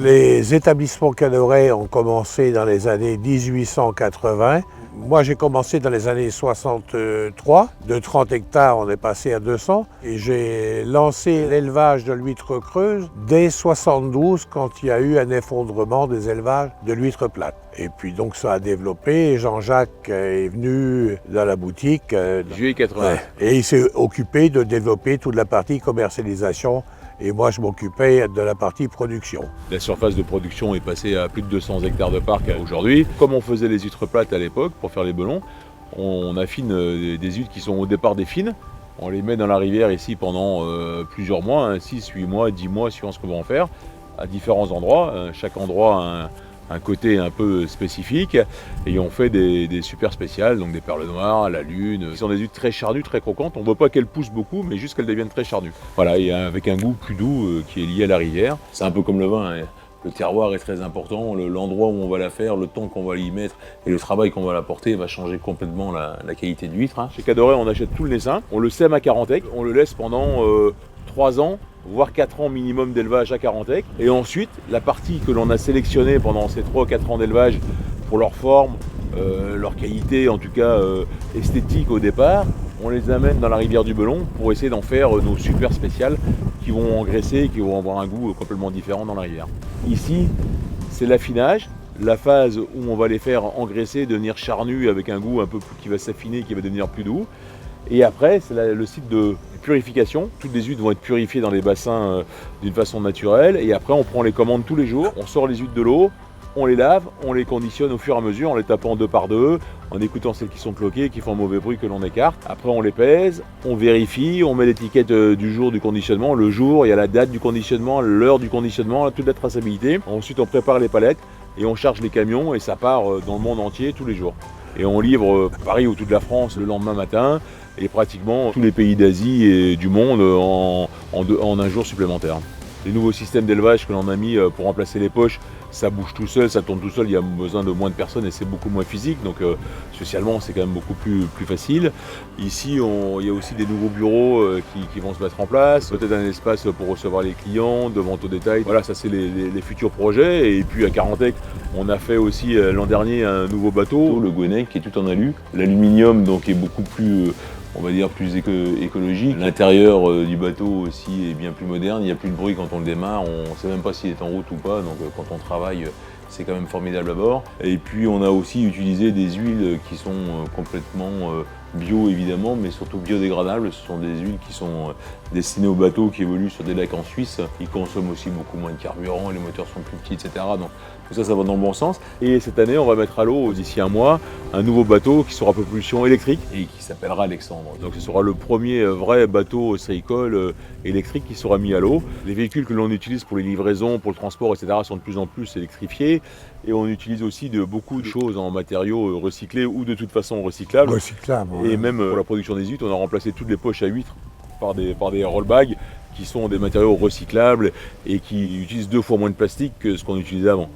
Les établissements canorais ont commencé dans les années 1880. Moi, j'ai commencé dans les années 63. De 30 hectares, on est passé à 200. Et j'ai lancé l'élevage de l'huître creuse dès 72, quand il y a eu un effondrement des élevages de l'huître plate. Et puis donc ça a développé, et Jean-Jacques est venu dans la boutique. Juillet 80. Et il s'est occupé de développer toute la partie commercialisation. Et moi, je m'occupais de la partie production. La surface de production est passée à plus de 200 hectares de parc aujourd'hui. Comme on faisait les huîtres plates à l'époque pour faire les belons, on affine des huîtres qui sont au départ des fines. On les met dans la rivière ici pendant plusieurs mois, 6, 8 mois, 10 mois, suivant ce qu'on va en faire, à différents endroits. Chaque endroit a un côté un peu spécifique, et on fait des super spéciales, donc des perles noires, la lune. Ce sont des huîtres très charnues, très croquantes. On ne voit pas qu'elles poussent beaucoup, mais juste qu'elles deviennent très charnues. Voilà, et avec un goût plus doux qui est lié à la rivière. C'est un peu comme le vin, hein. Le terroir est très important, l'endroit où on va la faire, le temps qu'on va y mettre et le travail qu'on va l'apporter va changer complètement la qualité de l'huître. Hein. Chez Cadoret, on achète tout le naissin, on le sème à Carantec, on le laisse pendant 3 ans, voire 4 ans minimum d'élevage à Carantec. Et ensuite, la partie que l'on a sélectionnée pendant ces 3 ou 4 ans d'élevage pour leur forme, leur qualité, en tout cas esthétique au départ, on les amène dans la rivière du Belon pour essayer d'en faire nos super spéciales qui vont engraisser, qui vont avoir un goût complètement différent dans la rivière. Ici, c'est l'affinage, la phase où on va les faire engraisser, devenir charnus avec un goût un peu qui va s'affiner, qui va devenir plus doux. Et après, c'est le site de purification. Toutes les huîtres vont être purifiées dans les bassins d'une façon naturelle. Et après, on prend les commandes tous les jours. On sort les huîtres de l'eau, on les lave, on les conditionne au fur et à mesure en les tapant 2 par 2, en écoutant celles qui sont cloquées, qui font un mauvais bruit que l'on écarte. Après, on les pèse, on vérifie, on met l'étiquette du jour du conditionnement. Le jour, il y a la date du conditionnement, l'heure du conditionnement, toute la traçabilité. Ensuite, on prépare les palettes et on charge les camions et ça part dans le monde entier tous les jours. Et on livre Paris ou toute la France le lendemain matin et pratiquement tous les pays d'Asie et du monde en un jour supplémentaire. Les nouveaux systèmes d'élevage que l'on a mis pour remplacer les poches, ça bouge tout seul, ça tourne tout seul, il y a besoin de moins de personnes et c'est beaucoup moins physique, donc socialement c'est quand même beaucoup plus facile. Ici il y a aussi des nouveaux bureaux qui vont se mettre en place, peut-être un espace pour recevoir les clients, de vente au détail. Voilà, ça c'est les futurs projets. Et puis à Carantec, on a fait aussi l'an dernier un nouveau bateau, le Gwenec, qui est tout en alu. L'aluminium donc est beaucoup plus on va dire plus écologique. L'intérieur du bateau aussi est bien plus moderne, il n'y a plus de bruit quand on le démarre, on ne sait même pas s'il est en route ou pas, donc quand on travaille, c'est quand même formidable à bord. Et puis on a aussi utilisé des huiles qui sont complètement bio évidemment, mais surtout biodégradables. Ce sont des huiles qui sont destinées aux bateaux qui évoluent sur des lacs en Suisse. Ils consomment aussi beaucoup moins de carburant, les moteurs sont plus petits, etc. Donc tout ça, ça va dans le bon sens. Et cette année, on va mettre à l'eau, d'ici un mois, un nouveau bateau qui sera à propulsion électrique et qui s'appellera Alexandre. Donc ce sera le premier vrai bateau ostréicole électrique qui sera mis à l'eau. Les véhicules que l'on utilise pour les livraisons, pour le transport, etc. sont de plus en plus électrifiés. Et on utilise aussi beaucoup de choses en matériaux recyclés ou de toute façon recyclables. Et même pour la production des huîtres, on a remplacé toutes les poches à huîtres par des rollbags qui sont des matériaux recyclables et qui utilisent 2 fois moins de plastique que ce qu'on utilisait avant.